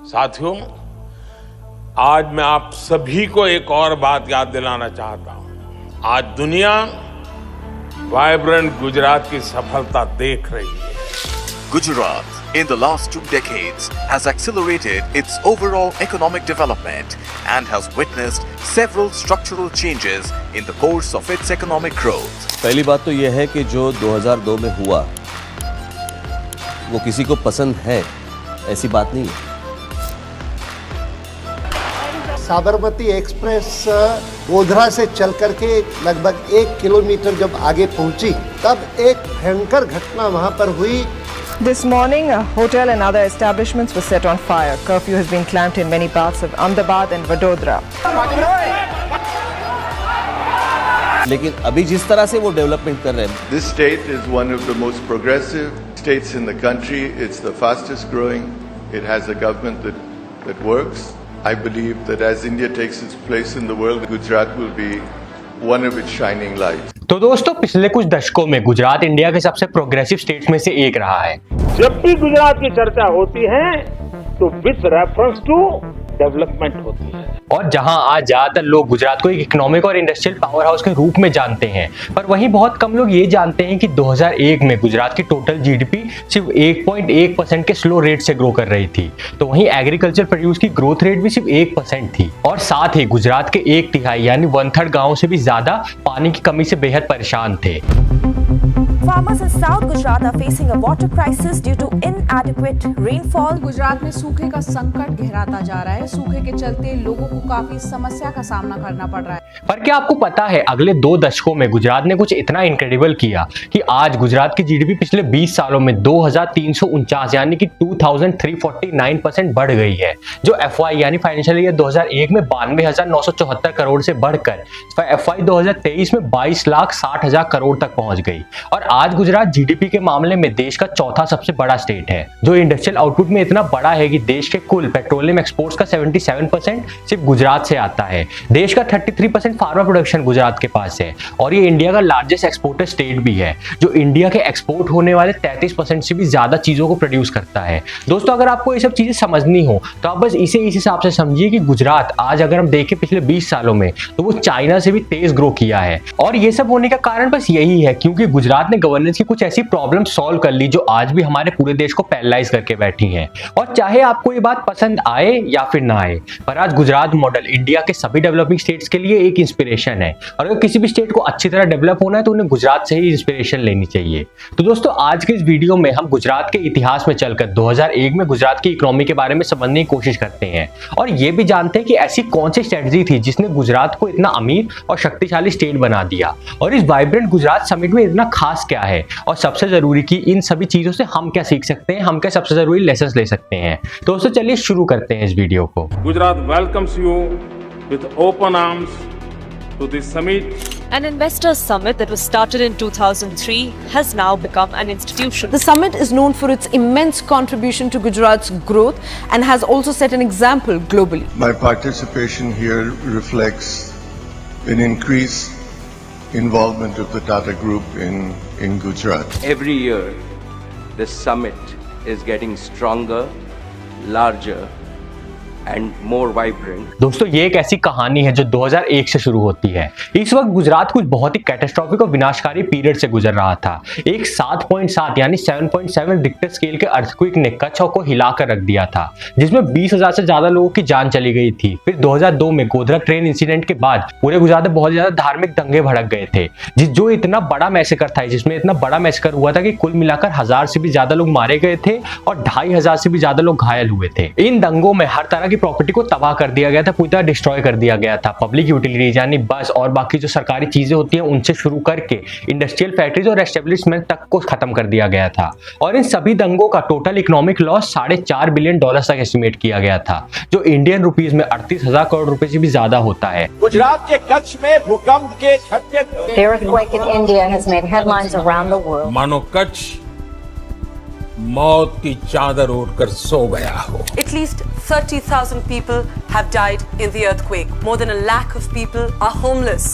साथियों, आज मैं आप सभी को एक और बात याद दिलाना चाहता हूं। आज दुनिया वाइब्रेंट गुजरात की सफलता देख रही है। Gujarat, in the last 2 decades, has accelerated its overall economic development and has witnessed several structural changes in the course of its economic growth. पहली बात तो यह है कि जो 2002 में हुआ वो किसी को पसंद है ऐसी बात नहीं है। साबरमती एक्सप्रेस गोधरा से चल करके लगभग 1 किलोमीटर जब आगे पहुंची तब एक भयंकर घटना वहां पर हुई। This morning, a hotel and other establishments were set on fire. Curfew has been clamped in many parts of Ahmedabad and Vadodara. लेकिन अभी जिस तरह से वो डेवलपमेंट कर रहे हैं, This state is one of the most progressive states in the country. It's the fastest growing. It has a government that works. I believe that as India takes its place in the world, Gujarat will be one of its shining lights. तो दोस्तों, पिछले कुछ दशकों में Gujarat India के सबसे progressive states में से एक रहा है। जब भी गुजरात की चर्चा होती है तो विथ रेफरेंस टू डेवलपमेंट होती है, और जहां आज ज्यादातर लोग गुजरात को एक इकोनॉमिक और इंडस्ट्रियल पावर हाउस के रूप में जानते हैं, पर वहीं बहुत कम लोग ये जानते हैं कि 2001 में गुजरात की टोटल जीडीपी सिर्फ 1.1% के स्लो रेट से ग्रो कर रही थी। तो वहीं एग्रीकल्चर प्रोड्यूस की ग्रोथ रेट भी सिर्फ 1% थी, और साथ ही गुजरात के 1/3 यानी 1/3 गाँव से भी ज्यादा पानी की कमी से बेहद परेशान थे। Farmers in South Gujarat are facing a water crisis due to inadequate rainfall. Gujarat में सूखे का संकट गहराता जा रहा है। सूखे के चलते लोगों को काफी समस्या का सामना करना पड़ रहा है। पर क्या आपको पता है, अगले 2 दशकों में गुजरात ने कुछ इतना इनक्रेडिबल किया कि आज गुजरात की जीडीपी पिछले 20 सालों में 2349 यानी कि 2349% बढ़ गई है, जो एफवाई यानी फाइनेंशियल ईयर 2001 में 92,974 करोड़ से बढ़कर एफवाई 2023 में 22,60,000 करोड़ तक पहुंच गई। और आज गुजरात जीडीपी के मामले में देश का चौथा सबसे बड़ा स्टेट है, जो इंडस्ट्रियल आउटपुट में इतना बड़ा है कि देश के कुल पेट्रोलियम एक्सपोर्ट्स का 77% सिर्फ गुजरात से आता है। देश का 33% फार्मा प्रोडक्शन गुजरात के पास है, और ये इंडिया का लार्जेस्ट एक्सपोर्टर स्टेट भी है, जो इंडिया के एक्सपोर्ट होने वाले 33% से भी ज्यादा चीजों को प्रोड्यूस करता है। दोस्तों, अगर आपको ये सब चीजें समझनी हो तो आप बस इसे इस हिसाब से समझिए कि गुजरात आज अगर हम देखें पिछले 20 सालों में तो वो चाइना से भी तेज ग्रो किया है। और ये सब होने का कारण बस यही है क्योंकि गुजरात ने गवर्नेंस की कुछ ऐसी प्रॉब्लम सॉल्व कर ली जो आज भी हमारे पूरे देश को पैरालाइज करके बैठी हैं। और चाहे आपको ये बात पसंद आए या फिर ना आए, पर आज गुजरात मॉडल इंडिया के सभी डेवलपिंग स्टेट्स के लिए एक इंस्पिरेशन है, और अगर किसी भी स्टेट को अच्छी तरह डेवलप होना है तो उन्हें गुजरात से ही इंस्पिरेशन लेनी चाहिए। तो दोस्तों, आज के इस वीडियो में हम गुजरात के इतिहास में चलकर 2001 में गुजरात की इकोनॉमी के बारे में समझने की कोशिश करते हैं, और ये भी जानते हैं कि ऐसी कौन सी स्ट्रेटजी थी जिसने गुजरात को इतना अमीर और शक्तिशाली स्टेट बना दिया, और इस वाइब्रेंट गुजरात समिट में इतना खास क्या है, और सबसे जरूरी कि इन सभी चीजों से हम क्या सीख सकते हैं, हम क्या सबसे जरूरी लेसन्स ले सकते हैं। तो दोस्तों, चलिए शुरू करते हैं इस वीडियो को। Gujarat welcomes you with open arms to this summit. An investors summit that was started in 2003 has now become an institution. The summit is known for its immense contribution to Gujarat's growth and has also set an example globally. My participation here reflects an increased involvement of the Tata Group in Gujarat. Every year, this summit is getting stronger, larger, and more vibrant. दोस्तों, ये एक ऐसी कहानी है जो 2001 से शुरू होती है। इस वक्त गुजरात कुछ बहुत ही कैटास्ट्रॉफिक और विनाशकारी पीरियड से गुजर रहा था। एक 7.7 यानी 7.7 रिक्टर स्केल के अर्थक्वेक ने कच्छ को हिलाकर रख दिया था, जिसमें 20,000 से ज्यादा लोगों की जान चली गई थी। फिर 2002 में गोधरा ट्रेन इंसिडेंट के बाद पूरे गुजरात में बहुत ज्यादा धार्मिक दंगे भड़क गए थे, जो इतना बड़ा मैसेकर था, जिसमें इतना बड़ा मैसेकर हुआ था कि कुल मिलाकर 1000 से भी ज्यादा लोग मारे गए थे और 2500 से भी ज्यादा लोग घायल हुए थे। इन दंगों में हर तरह की प्रॉपर्टी को तबाह कर दिया गया था, पूरी तरह डिस्ट्रॉय कर दिया गया था। पब्लिक यूटिलिटीज यानी बस और बाकी जो सरकारी चीजें होती हैं उनसे शुरू करके इंडस्ट्रियल फैक्ट्रीज और एस्टेब्लिशमेंट तक को खत्म कर दिया गया था। और इन सभी दंगों का टोटल इकोनॉमिक लॉस $4.5 बिलियन तक एस्टिमेट किया गया था, जो इंडियन रुपीज में 38,000 करोड़ रुपए से भी ज्यादा होता है। गुजरात के कच्छ में भूकंप के झटके मानो कच्छ मौत की चादर ओढ़कर सो गया हो। At least 30,000 people have died in the earthquake. More than 1 lakh of people are homeless.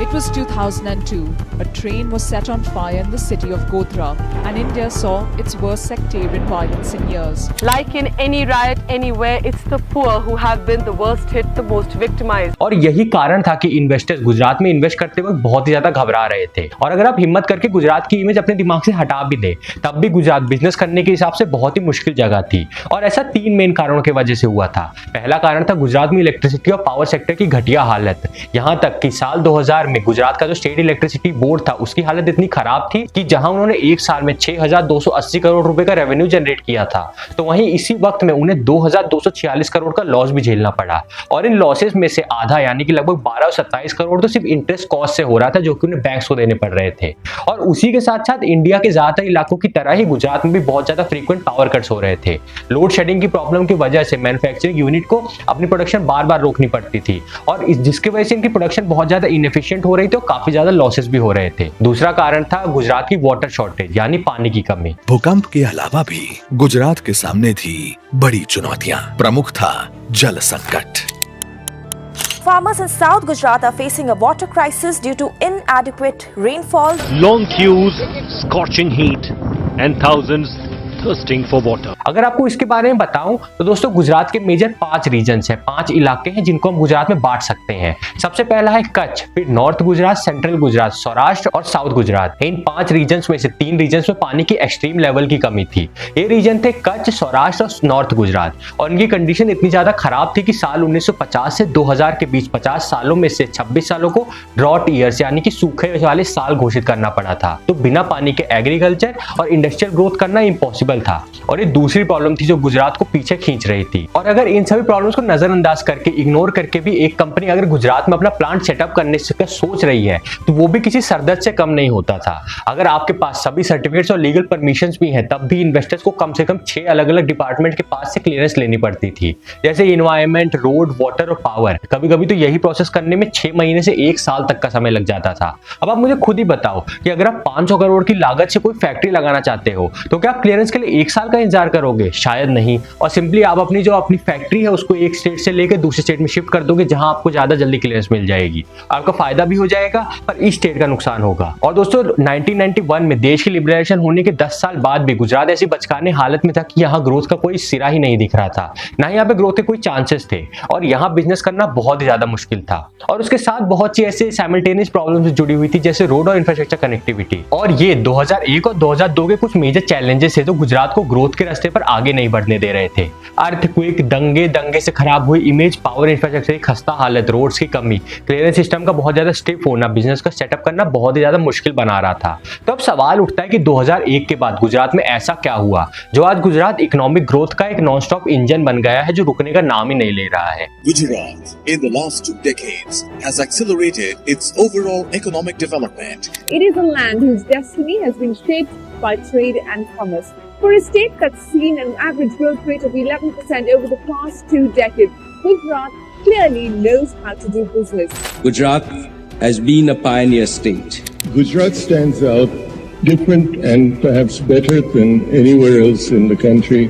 It was 2002 A train was set on fire in the city of Godhra, and India saw its worst sectarian violence in years. Like in any riot anywhere, it's the poor who have been the worst hit, the most victimized. और यही कारण था कि investors Gujarat में invest करते वक्त बहुत ही ज्यादा घबरा रहे थे। और अगर आप हिम्मत करके गुजरात की इमेज अपने दिमाग से हटा भी दे, तब भी गुजरात बिजनेस करने के हिसाब से बहुत ही मुश्किल जगह थी। और ऐसा 3 मेन कारणों की वजह से हुआ था। पहला कारण था गुजरात में इलेक्ट्रिसिटी और पावर सेक्टर की घटिया हालत। यहां तक कि साल 2000 में गुजरात का जो स्टेट इलेक्ट्रिसिटी बोर्ड था, उसकी हालत इतनी खराब थी कि जहां उन्होंने एक साल में 6280 करोड़ रुपए का रेवेन्यू जनरेट किया था, तो वहीं इसी वक्त में उन्हें 2246 करोड़ का लॉस भी झेलना पड़ा। और इन लॉसेस में से आधा यानी कि लगभग 1227 करोड़ तो सिर्फ इंटरेस्ट कॉस्ट से हो रहा था, जो कि उन्हें बैंक्स को देने पड़ रहे थे। और उसी के साथ साथ इंडिया के ज्यादातर इलाकों की तरह ही गुजरात में भी बहुत ज्यादा फ्रीक्वेंट पावर कट्स हो रहे थे। लोड शेडिंग की प्रॉब्लम की वजह से मैन्युफैक्चरिंग यूनिट को अपनी प्रोडक्शन बार बार रोकनी पड़ती थी, और जिसकी वजह से इनकी प्रोडक्शन बहुत ज्यादा इनएफिशिएंट हो रही थी और काफी ज्यादा लॉसेस भी हो रहे थे। दूसरा कारण था गुजरात की वाटर शॉर्टेज यानी पानी की कमी। भूकंप के अलावा भी गुजरात के सामने थी बड़ी चुनौतियां। प्रमुख था जल संकट। Farmers in South Gujarat are facing a water crisis due to inadequate rainfall. Long queues, scorching heat, and thousands thirsting for water. अगर आपको इसके बारे में बताऊं तो दोस्तों गुजरात के मेजर 5 रीजन्स हैं, 5 इलाके हैं जिनको हम गुजरात में बांट सकते हैं। सबसे पहला है कच्छ, फिर नॉर्थ गुजरात, सेंट्रल गुजरात, सौराष्ट्र और साउथ गुजरात। इन 5 रीजन्स में से 3 रीजन्स में पानी की एक्सट्रीम लेवल की कमी थी। ये रीजन थे कच्छ, सौराष्ट्र और नॉर्थ गुजरात। और इनकी कंडीशन इतनी ज्यादा खराब थी कि साल 1950 से 2000 के बीच 50 सालों में से 26 सालों को ड्रॉट ईयर्स यानी कि सूखे वाले साल घोषित करना पड़ा था। तो बिना पानी के एग्रीकल्चर और इंडस्ट्रियल ग्रोथ करना इम्पॉसिबल था। और ये दूसरी प्रॉब्लम थी जो गुजरात को पीछे खींच रही थी। और अगर इन सभी प्रॉब्लम्स को नजरअंदाज करके, इग्नोर करके भी एक कंपनी अगर गुजरात में अपना प्लांट सेटअप करने से सोच रही है, तो वो भी किसी सरदर्द से कम नहीं होता था। अगर आपके पास सभी सर्टिफिकेट्स और लीगल परमिशंस भी हैं, तब भी इन्वेस्टर्स को कम से कम 6 अलग अलग डिपार्टमेंट के पास से क्लियरेंस लेनी पड़ती थी, जैसे इन्वायरमेंट, रोड, वाटर और पावर। कभी कभी तो यही प्रोसेस करने में 6 महीने से 1 साल तक का समय लग जाता था। अब आप मुझे खुद ही बताओ कि अगर आप 500 करोड़ की लागत से कोई फैक्ट्री लगाना चाहते हो, तो क्या आप क्लियरेंस के लिए 1 साल का इंतजार करोगे? शायद नहीं। और सिंपली आप अपनी फैक्ट्री है उसको एक स्टेट से लेकर दूसरे स्टेट में शिफ्ट कर दोगे, जहां आपको ज्यादा जल्दी क्लियरेंस मिल जाएगी। आपका फायदा भी हो जाएगा, पर इस स्टेट का नुकसान होगा। और दोस्तों 1991 में देश की लिबरलाइजेशन होने के 10 साल बाद भी गुजरात ऐसी बचकाने हालत में था कि यहाँ ग्रोथ का कोई सिरा ही नहीं दिख रहा था, ना ही यहाँ पे ग्रोथ के कोई चांसेस थे, और यहाँ बिजनेस करना बहुत ही ज्यादा मुश्किल था। और उसके साथ बहुत सी ऐसे साइमल्टेनियस प्रॉब्लम्स जुड़ी हुई थी, जैसे रोड और इंफ्रास्ट्रक्चर कनेक्टिविटी। और ये 2001 और 2002 के कुछ मेजर चैलेंजेस थे जो गुजरात को ग्रोथ के रास्ते पर आगे नहीं बढ़ने दे रहे थे। अर्थक्वेक, दंगे से खराब हुई इमेज, पावर इंफ्रास्ट्रक्चर की खस्ता हालत, रोड्स की कमी, क्लियरेंस सिस्टम का बहुत ज्यादा स्टिफ होना, बिजनेस का सेटअप करना बहुत ही ज्यादा मुश्किल बना रहा था। तो अब सवाल उठता है कि 2001 के बाद गुजरात में ऐसा क्या हुआ जो आज गुजरात इकोनॉमिक ग्रोथ का एक नॉन स्टॉप इंजन बन गया है, जो रुकने का नाम ही नहीं ले रहा है। Gujarat in the last 2 decades has accelerated its overall economic development. It is a land whose destiny has been shaped by trade and commerce. For a state that's seen an average growth rate of 11% over the past 2 decades, Gujarat clearly knows how to do business. Gujarat has been a pioneer state. Gujarat stands out different and perhaps better than anywhere else in the country.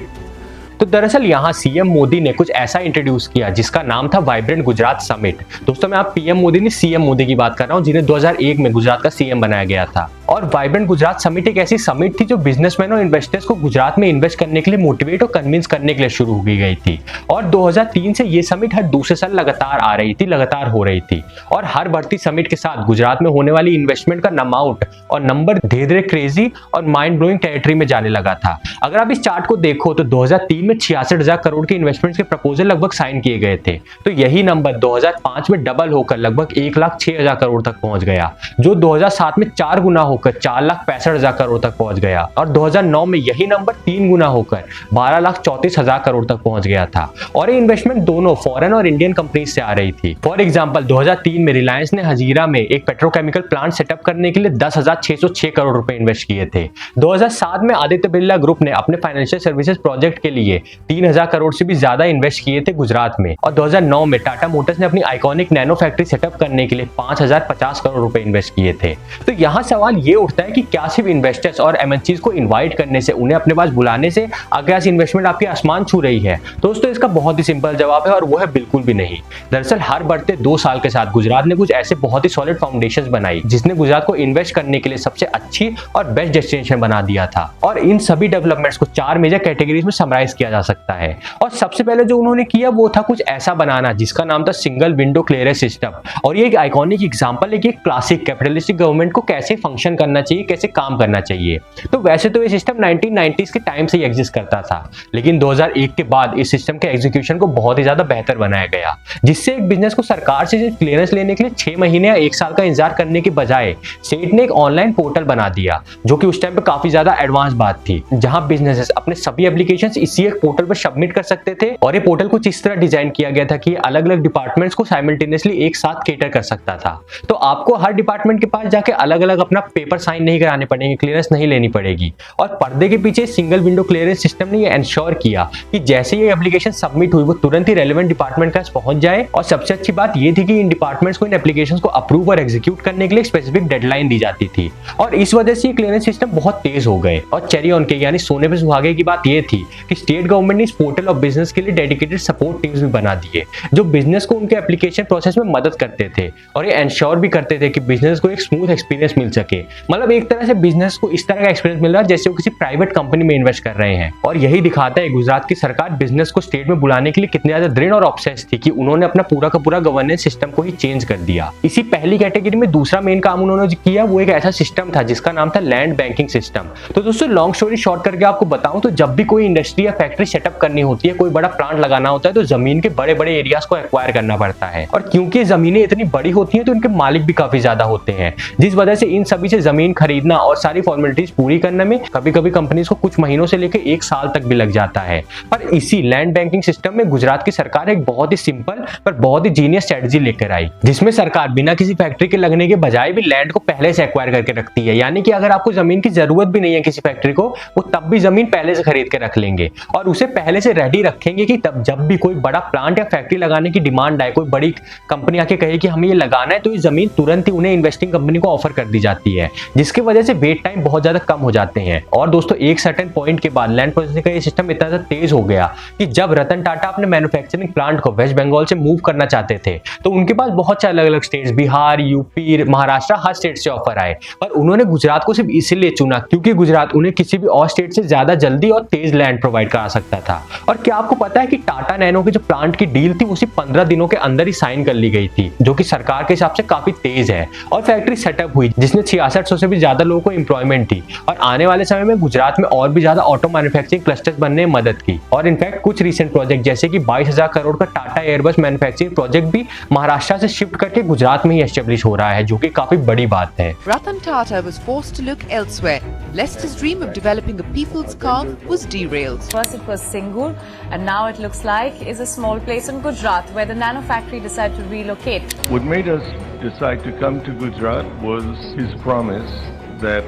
तो दरअसल यहाँ CM Modi ने कुछ ऐसा introduce किया जिसका नाम था वाइब्रेंट गुजरात समिट। दोस्तों मैं आप पीएम मोदी नहीं सीएम मोदी की बात कर रहा हूँ, जिन्हें 2001 में गुजरात का सीएम बनाया गया था। और वाइब्रेंट गुजरात समिट एक ऐसी समिट थी जो बिजनेसमैन और इन्वेस्टर्स को गुजरात में इन्वेस्ट करने के लिए मोटिवेट और कन्विंस करने के लिए शुरू की गई थी। और 2003 से ये समिट हर दूसरे साल लगातार आ रही थी, लगातार हो रही थी। और हर बढ़ती समिट के साथ गुजरात में होने वाली इन्वेस्टमेंट का अमाउंट और नंबर धीरे धीरे क्रेजी और माइंड ब्लोइंग टेरिटरी में जाने लगा था। अगर आप इस चार्ट को देखो तो 2003 में 66,000 करोड़ के इन्वेस्टमेंट्स के प्रपोजल लगभग साइन किए गए थे। तो यही नंबर 2005 में डबल होकर लगभग 1,06,000 करोड़ तक पहुंच गया, जो 2007 में 4 गुना होकर 4,65,000 करोड़ तक पहुंच गया। और 2009 में यही नंबर 3 गुना होकर 12,34,000 करोड़ तक पहुंच गया था। और ये इन्वेस्टमेंट दोनों फॉरेन और इंडियन कंपनीज से आ रही थी। फॉर एग्जाम्पल 2003 में रिलायंस ने हजीरा में एक पेट्रोकेमिकल प्लांट सेटअप करने के लिए 10,606 करोड़ रुपए इन्वेस्ट किए थे। 2007 में आदित्य बिरला ग्रुप ने अपने फाइनेंशियल सर्विसेज प्रोजेक्ट के लिए 3000 करोड़ से भी ज्यादा इन्वेस्ट किए थे गुजरात में। और 2009 में टाटा मोटर्स ने अपनी आइकॉनिक नैनो फैक्ट्री सेटअप करने के लिए 5050 करोड़ रुपए इन्वेस्ट किए थे। तो यहाँ सवाल ये उठता है कि क्या सिर्फ इन्वेस्टर्स और एमएनसीज को इन्वाइट करने से, उन्हें अपने पास बुलाने से आगे इन्वेस्टमेंट आपके आसमान छू रही है? दोस्तों इसका बहुत ही सिंपल जवाब है और वो है बिल्कुल भी नहीं। दरअसल हर बढ़ते 2 साल के साथ गुजरात ने कुछ ऐसे बहुत ही सॉलिड फाउंडेशंस बनाई जिसने गुजरात को इन्वेस्ट करने के लिए सबसे अच्छी और बेस्ट डेस्टिनेशन बना दिया था। और इन सभी डेवलपमेंट्स को 4 मेजर कैटेगरीज में समराइज किया जा सकता है। और सबसे पहले जो उन्होंने किया वो था कुछ ऐसा बनाना जिसका नाम था सिंगल विंडो क्लियरेंस सिस्टम। और ये एक आइकॉनिक एग्जांपल है कि एक क्लासिक कैपिटलिस्टिक गवर्नमेंट को कैसे फंक्शन करना चाहिए, कैसे काम करना चाहिए। तो वैसे तो ये सिस्टम 1990s के टाइम से ही एग्जिस्ट करता था, लेकिन 2001 के बाद इस सिस्टम के एग्जीक्यूशन को बहुत ही ज्यादा बेहतर बनाया गया, जिससे एक बिजनेस को सरकार से क्लियरेंस लेने के लिए 6 महीने या 1 साल का इंतजार करने के बजाय स्टेट ने एक ऑनलाइन पोर्टल बना दिया, जो कि उस टाइम पे काफी ज्यादा एडवांस बात थी, जहां बिजनेसेस अपने सभी एप्लीकेशंस इसी एक पोर्टल पर सबमिट कर सकते थे। और ये पोर्टल कुछ इस तरह डिजाइन किया गया था कि अलग अलग डिपार्टमेंट्स को साइमल्टेनियसली एक साथ केटर कर सकता था। तो आपको हर डिपार्टमेंट के पास जाके अलग अलग अपना पेपर साइन नहीं कराने पड़ेंगे, क्लियरेंस नहीं लेनी पड़ेगी। और पर्दे के पीछे सिंगल विंडो क्लियरेंस सिस्टम ने ये एंश्योर किया कि जैसे ये एप्लीकेशन सबमिट हुई वो तुरंत ही रेलेवेंट डिपार्टमेंट के पास पहुंच जाए। और सबसे अच्छी बात ये थी कि इन डिपार्टमेंट्स को इन एप्लीकेशंस को अप्रूव और एग्जीक्यूट करने के लिए स्पेसिफिक डेडलाइन दी जाती थी। और इस वजह से ये क्लियरेंस सिस्टम बहुत तेज हो गए। और चेरी ऑन केक यानी सोने पे सुहागे की बात ये थी कि स्टेट गवर्नमेंट ने इस पोर्टल ऑफ बिजनेस के लिए डेडिकेटेड सपोर्ट टीम्स भी बना दिए, जो बिजनेस को उनके एप्लीकेशन प्रोसेस में मदद करते थे और ये एंश्योर भी करते थे कि बिजनेस को एक स्मूथ एक्सपीरियंस मिल सके। मतलब एक तरह से बिजनेस को इस तरह का एक्सपीरियंस मिल रहा है जैसे वो किसी प्राइवेट कंपनी में इन्वेस्ट कर रहे हैं। और यही दिखाता है गुजरात की सरकार बिजनेस को स्टेट में बुलाने के लिए कितनी ज्यादा दृढ़ और ऑब्सेस थी कि उन्होंने अपना पूरा का पूरा गवर्नेंस सिस्टम को ही चेंज कर दिया। इसी पहली कैटेगरी में दूसरा मेन काम उन्होंने किया वो एक ऐसा सिस्टम था जिसका नाम था लैंड बैंकिंग सिस्टम। तो दोस्तों लॉन्ग स्टोरी शॉर्ट करके आपको बताऊं तो जब भी कोई इंडस्ट्री या फैक्ट्री सेटअप करनी होती है, कोई बड़ा प्लांट लगाना होता है, तो जमीन के बड़े बड़े एरियाज को एक्वायर करना पड़ता है। और क्योंकि जमीनें इतनी बड़ी होती हैं तो इनके मालिक भी काफी ज्यादा होते हैं, जिस वजह से इन सभी से जमीन खरीदना और सारी फॉर्मेलिटीज पूरी करने में कभी कभी कंपनीज को कुछ महीनों से लेकर 1 साल तक भी लग जाता है। पर इसी लैंड बैंकिंग सिस्टम में गुजरात की सरकार एक बहुत ही सिंपल पर बहुत ही जीनियस स्ट्रेटजी लेकर आई, जिसमें सरकार बिना किसी फैक्ट्री के लगने के बजाय भी लैंड को पहले से एक्वायर करके रखती है। यानी कि अगर आपको जमीन की जरूरत भी नहीं है किसी फैक्ट्री को, वो तब भी जमीन पहले से खरीद के रख लेंगे और उसे पहले से रेडी रखेंगे कि तब जब भी कोई बड़ा प्लांट या फैक्ट्री लगाने की डिमांड आए, कोई बड़ी कंपनी आके कहे कि हमें ये लगाना है, तो ये जमीन तुरंत ही उन्हें इन्वेस्टिंग कंपनी को ऑफर कर दी जाती है, जिसकी वजह से वेट टाइम बहुत ज्यादा कम हो जाते हैं। और दोस्तों एक सर्टेन पॉइंट के बाद लैंड प्रोसेसिंग का ये सिस्टम इतना ज्यादा तेज हो गया कि जब रतन टाटा अपने मैन्युफैक्चरिंग प्लांट को वेस्ट बंगाल से मूव करना चाहते थे तो उनके पास बहुत से अलग अलग स्टेट्स, बिहार, यूपी, महाराष्ट्र, हर स्टेट से ऑफर आए। पर उन्होंने गुजरात को सिर्फ इसीलिए चुना क्योंकि गुजरात उन्हें किसी भी और स्टेट से ज्यादा जल्दी और तेज लैंड प्रोवाइड करा सकता था। और क्या आपको पता है कि टाटा नैनो की जो प्लांट की डील थी उसी 15 दिनों के अंदर ही साइन कर ली गई थी, जो कि सरकार के हिसाब से काफी तेज है। और फैक्ट्री सेटअप हुई जिसमें 6600 से भी ज्यादा लोगों को एम्प्लॉयमेंट थी और आने वाले समय में गुजरात में और भी ज्यादा ऑटो मैन्युफैक्चरिंग क्लस्टर्स बनने में मदद की। और इनफैक्ट कुछ रिसेंट प्रोजेक्ट जैसे कि 22,000 करोड़ का टाटा एयरबस मैन्युफैक्चरिंग प्रोजेक्ट भी महाराष्ट्र से शिफ्ट करके गुजरात में ही एस्टेब्लिश हो रहा है, जो कि काफी बड़ी बात है। Ratan Tata was forced to look elsewhere, lest his dream of developing a people's car was derailed. First it was Singur, and now it looks like is a small place in Gujarat where the nano factory decided to relocate. What made us decide to come to Gujarat was his promise that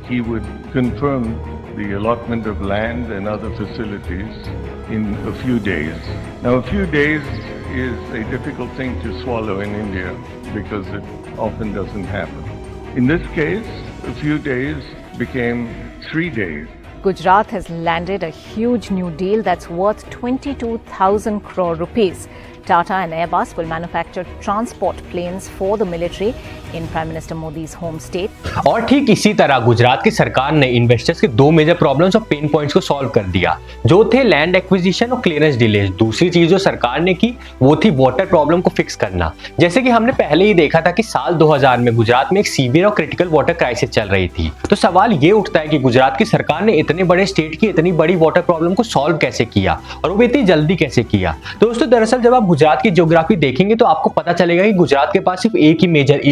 he would confirm the allotment of land and other facilities in a few days. Now, a few days is a difficult thing to swallow in India because it often doesn't happen. In this case, a few days became 3 days. Gujarat has landed a huge new deal that's worth 22,000 crore rupees. Tata and Airbus will manufacture transport planes for the military in Prime Minister Modi's home state. और ठीक इसी तरह गुजरात की सरकार ने investors के 2 major problems और pen points को सॉल्व कर दिया, जो थे लैंड एक्विजिशन और क्लियरेंस डिलेज। दूसरी चीज जो सरकार ने की वो थी वाटर प्रॉब्लम को फिक्स करना। जैसे कि हमने पहले ही देखा था कि साल 2000 में गुजरात में एक सीवियर और क्रिटिकल वाटर क्राइसिस चल रही थी। तो सवाल ये उठता है कि गुजरात की सरकार ने इतने बड़े स्टेट की इतनी बड़ी वाटर प्रॉब्लम को सॉल्व कैसे किया और वो इतनी जल्दी कैसे किया। दोस्तों दरअसल जब आप गुजरात की ज्योग्राफी देखेंगे तो आपको पता चलेगा कि गुजरात के पास सिर्फ एक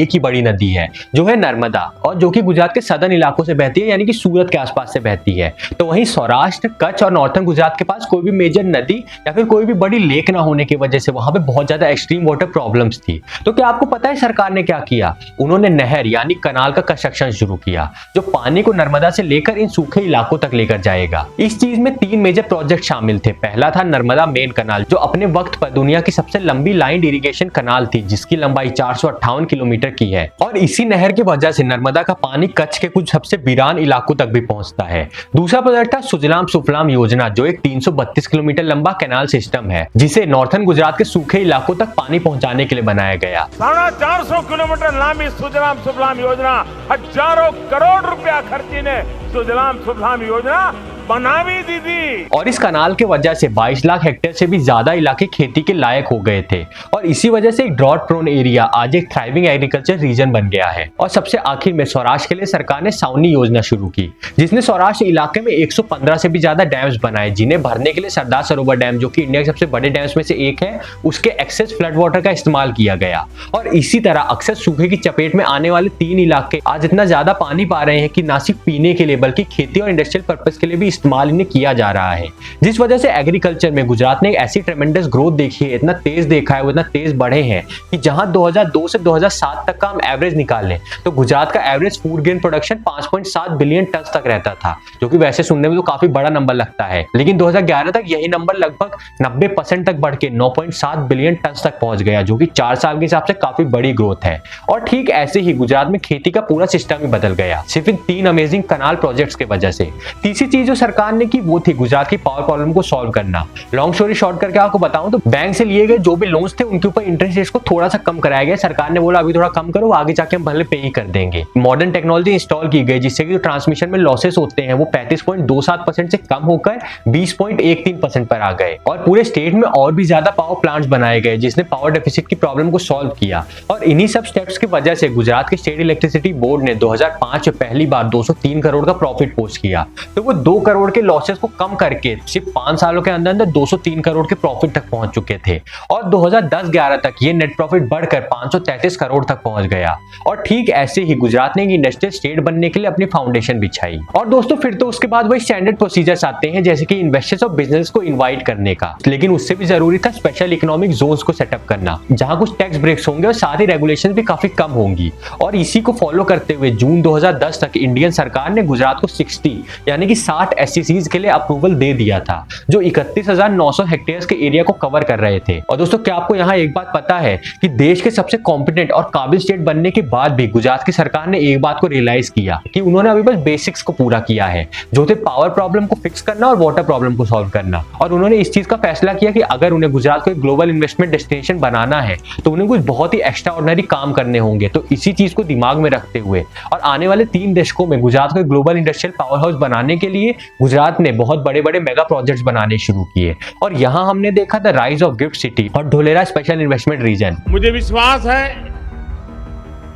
ही बड़ी नदी है जो है नर्मदा, और जो कि गुजरात के सदर्न इलाकों से बहती है, यानी कि सूरत के आसपास से बहती है। तो वहीं सौराष्ट्र, कच्छ और नॉर्थन गुजरात के पास कोई भी मेजर नदी या फिर कोई भी बड़ी लेक ना होने की वजह से वहां पे बहुत ज्यादा एक्सट्रीम वाटर प्रॉब्लम्स थी। तो क्या आपको पता है सरकार ने क्या किया? उन्होंने नहर यानी कनाल का कंस्ट्रक्शन शुरू किया जो पानी को नर्मदा से लेकर इन सूखे इलाकों तक लेकर जाएगा। इस चीज में 3 मेजर प्रोजेक्ट शामिल थे। पहला था नर्मदा मेन कनाल, जो अपने वक्त पर दुनिया की सबसे लंबी लाइन इरिगेशन कनाल थी, जिसकी लंबाई 458 किलोमीटर की है, और इसी नहर की वजह से नर्मदा का पानी कच्छ के कुछ सबसे वीरान इलाकों तक भी पहुंचता है। दूसरा प्रोजेक्ट था सुजलाम सुफलाम योजना, जो एक 332 किलोमीटर लंबा कैनाल सिस्टम है, जिसे नॉर्थन गुजरात के सूखे इलाकों तक पानी पहुंचाने के लिए बनाया गया। 450 किलोमीटर लंबी सुजलाम सुफलाम योजना, हजारों करोड़ रुपया खर्ची ने सुजलाम सुफलाम योजना बना भी दी थी। और इस कनाल के वजह से 22 लाख हेक्टेयर से भी ज्यादा इलाके खेती के लायक हो गए थे, और इसी वजह से एक ड्रॉट प्रोन एरिया आज एक थ्राइविंग एग्रीकल्चर रीजन बन गया है। और सबसे आखिर में सौराष्ट्र के लिए सरकार ने सावनी योजना शुरू की, जिसने सौराष्ट्र इलाके में 115 से भी ज्यादा डैम्स बनाए, जिन्हें भरने के लिए सरदार सरोवर डैम, जो कि इंडिया के सबसे बड़े डैम्स में से एक है, उसके एक्सेस फ्लड वाटर का इस्तेमाल किया गया। और इसी तरह अक्सर सूखे की चपेट में आने वाले 3 इलाके आज इतना ज्यादा पानी पा रहे हैं कि ना सिर्फ पीने के लिए बल्कि खेती और इंडस्ट्रियल पर्पस के लिए भी इस्तेमाल इन्हें किया जा रहा है, जिस वजह से एग्रीकल्चर में गुजरात ने एक ऐसी ट्रेमेंडस ग्रोथ देखी है, इतना तेज देखा है, वो इतना तेज बढ़े हैं कि जहां 2002 से 2007 तक का हम एवरेज निकालें तो गुजरात का average food grain production 5.7 billion ton तक रहता था, जो कि वैसे सुनने में तो काफी बड़ा नंबर लगता है, लेकिन 2011 तक यही नंबर लगभग 90% तक बढ़ के 9.7 बिलियन टन तक पहुंच गया, जो कि 4 साल के हिसाब से काफी बड़ी ग्रोथ है। और ठीक ऐसे ही गुजरात में खेती का पूरा सिस्टम ही बदल गया, सिर्फ इन 3 अमेजिंग कनाल प्रोजेक्ट्स की वजह से। तीसरी चीज जो सरकार ने की वो थी गुजरात की पावर प्रॉब्लम को सॉल्व करना। लॉन्ग स्टोरी शॉर्ट करके आपको बताऊं तो बैंक से लिए गए जो भी लोन्स थे उनके ऊपर इंटरेस्ट रेट को थोड़ा सा कम कराया गया। सरकार ने बोला अभी थोड़ा कम करो, आगे जाके हम भले पे ही कर देंगे। मॉडर्न टेक्नोलॉजी इंस्टॉल की गई, जिससे कि जो ट्रांसमिशन में लॉसेस होते हैं वो 35.27% से कम होकर 20.13% पर आ गए, और पूरे स्टेट में और भी ज्यादा पावर प्लांट्स बनाए गए, जिसने पावर डेफिसिट की प्रॉब्लम को सॉल्व किया। और इन्हीं सब स्टेप्स की वजह से गुजरात के स्टेट इलेक्ट्रिसिटी बोर्ड ने 2005 में पहली बार 203 करोड़ का प्रॉफिट पोस्ट किया। तो वो 2 करोड़ के लॉसेस को कम करके सिर्फ 5 सालों के अंदर 203 करोड़ के प्रॉफिट तक पहुंच चुके थे, और 2010-11 तक ये नेट प्रॉफिट बढ़कर 533 करोड़ तक पहुंच गया। और ठीक ऐसे ही गुजरात ने एक इंडस्ट्रियल स्टेट बनने के लिए अपनी फाउंडेशन बिछाई। और दोस्तों फिर तो उसके बाद वही स्टैंडर्ड प्रोसीजर्स आते हैं, जैसे कि इन्वेस्टर्स और बिजनेस को इनवाइट करने का, लेकिन उससे भी जरूरी था स्पेशल इकोनॉमिक जोन्स को सेटअप करना, जहां कुछ टैक्स ब्रेक्स होंगे और साथ ही रेगुलेशन भी काफी कम होंगी। और इसी को फॉलो करते हुए जून 2010 तक इंडियन सरकार ने गुजरात को 60 यानी कि 60 SECs के लिए अप्रूवल दे दिया था, जो 31,900 हेक्टेयर के एरिया को कवर कर रहे थे। और दोस्तों क्या आपको यहाँ एक बात पता है कि देश के सबसे कॉम्पिटेंट और काबिल स्टेट बनने के बाद भी गुजरात की सरकार ने एक बात को रियलाइज किया कि उन्होंने अभी बस बेसिक्स को पूरा किया है, जो थे पावर प्रॉब्लम को फिक्स करना और वाटर प्रॉब्लम को सॉल्व करना। और उन्होंने इस चीज का फैसला किया कि अगर उन्हें गुजरात को एक ग्लोबल इन्वेस्टमेंट डेस्टिनेशन बनाना है तो उन्हें कुछ बहुत ही एक्स्ट्रा ऑर्डिनरी काम करने होंगे। तो इसी चीज को दिमाग में रखते हुए और आने वाले 3 दशकों में गुजरात को एक ग्लोबल इंडस्ट्रियल पावर हाउस बनाने के लिए गुजरात ने बहुत बड़े बड़े मेगा प्रोजेक्ट्स बनाने शुरू किए। और यहाँ हमने देखा the rise of gift city और ढोलेरा स्पेशल इन्वेस्टमेंट रीजन। मुझे विश्वास है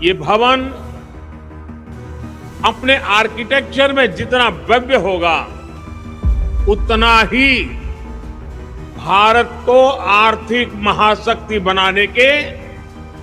ये भवन अपने आर्किटेक्चर में जितना भव्य होगा उतना ही भारत को आर्थिक महाशक्ति बनाने के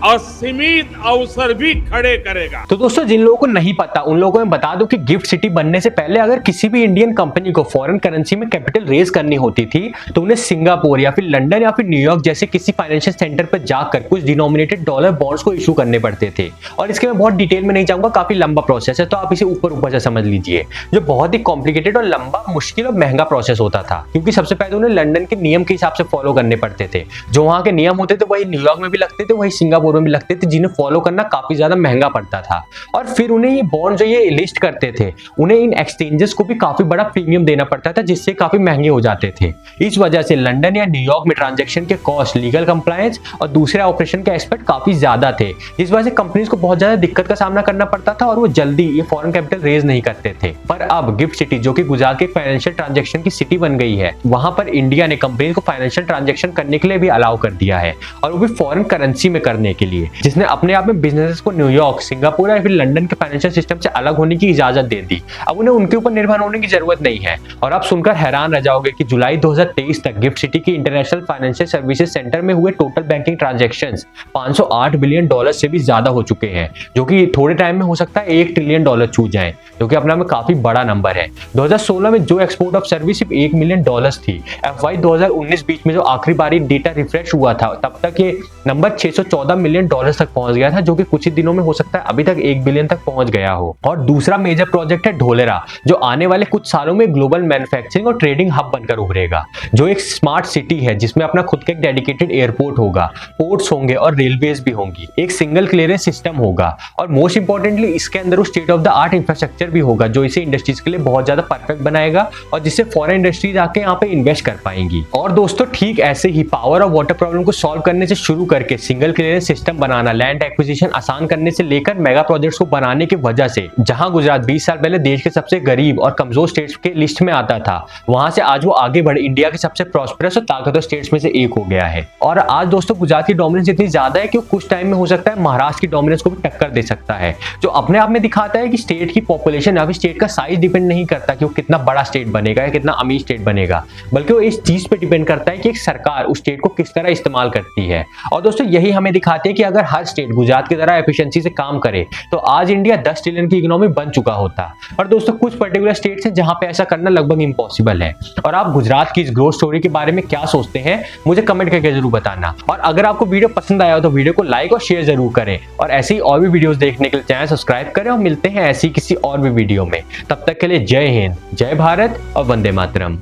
असीमित अवसर भी खड़े करेगा। तो दोस्तों जिन लोगों को नहीं पता उन लोगों को मैं बता दूं कि गिफ्ट सिटी बनने से पहले अगर किसी भी इंडियन कंपनी को फॉरेन करेंसी में कैपिटल रेज करनी होती थी तो उन्हें सिंगापुर या फिर लंदन या फिर न्यूयॉर्क जैसे किसी फाइनेंशियल सेंटर पर जाकर कुछ डिनोमिनेटेड डॉलर बॉन्ड्स को इशू करने पड़ते थे। और इसके मैं बहुत डिटेल में नहीं जाऊंगा, काफी लंबा प्रोसेस है, तो आप इसे ऊपर से समझ लीजिए, जो बहुत ही कॉम्प्लिकेटेड और लंबा, मुश्किल और महंगा प्रोसेस होता था। क्योंकि सबसे पहले उन्हें लंदन के नियम के हिसाब से फॉलो करने पड़ते थे। जो वहां के नियम होते थे वही न्यूयॉर्क में भी लगते थे, वही सिंगापुर में भी लगते थे, जिन्हें फॉलो करना काफी ज्यादा महंगा पड़ता था। और फिर उन्हें ये बॉन्ड जो ये लिस्ट करते थे उन्हें इन एक्सचेंजेस को भी काफी बड़ा प्रीमियम देना पड़ता था, जिससे काफी महंगे हो जाते थे। इस वजह से लंदन या न्यूयॉर्क में ट्रांजैक्शन के कॉस्ट, लीगल कंप्लायंस और दूसरे ऑपरेशन के एस्पेक्ट काफी ज्यादा थे, जिस वजह से कंपनीज को बहुत ज्यादा दिक्कत का सामना करना पड़ता था और वो जल्दी ये फॉरेन कैपिटल रेज नहीं करते थे। पर अब गिफ्ट सिटी जो कि गुजरात के फाइनेंशियल ट्रांजैक्शन की सिटी बन गई है, वहां पर इंडिया ने कंपनीज को फाइनेंशियल ट्रांजैक्शन करने के लिए भी अलाउ कर दिया है, और वो भी फॉरेन करेंसी में करने के लिए, जिसने अपने आप में बिजनेसेस को न्यूयॉर्क, सिंगापुर या फिर लंदन के फाइनेंशियल सिस्टम से अलग होने की इजाजत दे दी। अब उन्हें उनके ऊपर निर्भर होने की जरूरत नहीं है। और आप सुनकर हैरान रह जाओगे कि जुलाई 2023 तक गिफ्ट सिटी की इंटरनेशनल फाइनेंशियल सर्विसेज सेंटर में हुए टोटल बैंकिंग ट्रांजैक्शंस $508 बिलियन से भी ज्यादा हो चुके हैं, जो कि थोड़े टाइम में हो सकता है $1 ट्रिलियन छू जाए, जो कि अपने में काफी बड़ा नंबर है। 2016 में जो एक्सपोर्ट ऑफ सर्विस सिर्फ $1 मिलियन थी, FY 2019 बीच में जो आखिरी बारी डेटा रिफ्रेश हुआ था, तब तक ये नंबर $614 मिलियन तक पहुंच गया था, जो कि कुछ ही दिनों में हो सकता है अभी तक $1 बिलियन तक पहुंच गया हो। और दूसरा मेजर प्रोजेक्ट है ढोलेरा, जो आने वाले कुछ सालों में ग्लोबल मैन्युफैक्चरिंग और ट्रेडिंग हब बनकर उभरेगा, जो एक स्मार्ट सिटी है जिसमें अपना खुद का एक डेडिकेटेड एयरपोर्ट होगा, पोर्ट्स होंगे और रेलवेज भी होंगी, एक सिंगल क्लियरेंस सिस्टम होगा और मोस्ट इंपॉर्टेंटली इसके अंदर उस state of the art infrastructure भी होगा, जो इसे इंडस्ट्रीज के लिए बहुत ज्यादा परफेक्ट बनाएगा और जिससे फॉरेन इंडस्ट्रीज आके यहाँ पे इन्वेस्ट कर पाएंगी। और दोस्तों ठीक ऐसे ही पावर और वाटर प्रॉब्लम को सॉल्व करने से शुरू करके सिंगल क्लियरेंस सिस्टम बनाना, लैंड एक्विजिशन आसान करने से लेकर मेगा प्रोजेक्ट्स को बनाने की वजह से जहां गुजरात 20 साल पहले देश के सबसे गरीब और कमजोर स्टेट्स के लिस्ट में आता था, वहां से आज वो आगे बढ़ इंडिया के सबसे प्रॉस्परस और ताकतवर स्टेट्स में से एक हो गया है। और आज दोस्तों गुजरात की डोमिनेंस इतनी ज्यादा है कि वो कुछ टाइम में हो सकता है महाराष्ट्र की डोमिनेंस को भी टक्कर दे सकता है, जो अपने आप में दिखाता है कि स्टेट की पॉपुलेशन या फिर स्टेट का साइज डिपेंड नहीं करता कि वो कितना बड़ा स्टेट बनेगा या कितना अमीर स्टेट बनेगा, बल्कि वो इस चीज पे डिपेंड करता है कि एक सरकार उस स्टेट को किस तरह इस्तेमाल करती है। और दोस्तों यही हमें दिखाती है कि अगर हर स्टेट गुजरात की तरह एफिशिएंसी से काम करे तो आज इंडिया 10 ट्रिलियन की इकोनॉमी बन चुका होता। और दोस्तों कुछ पर्टिकुलर स्टेट्स हैं जहां पे ऐसा करना लगभग इम्पॉसिबल है। और आप गुजरात की इस ग्रोथ स्टोरी के बारे में क्या सोचते हैं मुझे कमेंट करके जरूर बताना। और अगर आपको वीडियो पसंद आया हो तो वीडियो को लाइक और शेयर जरूर करें और ऐसी और भी वीडियोस देखने के लिए चैनल सब्सक्राइब करें और मिलते हैं ऐसी किसी और भी वीडियो में। तब तक के लिए जय हिंद, जय भारत और वंदे मातरम।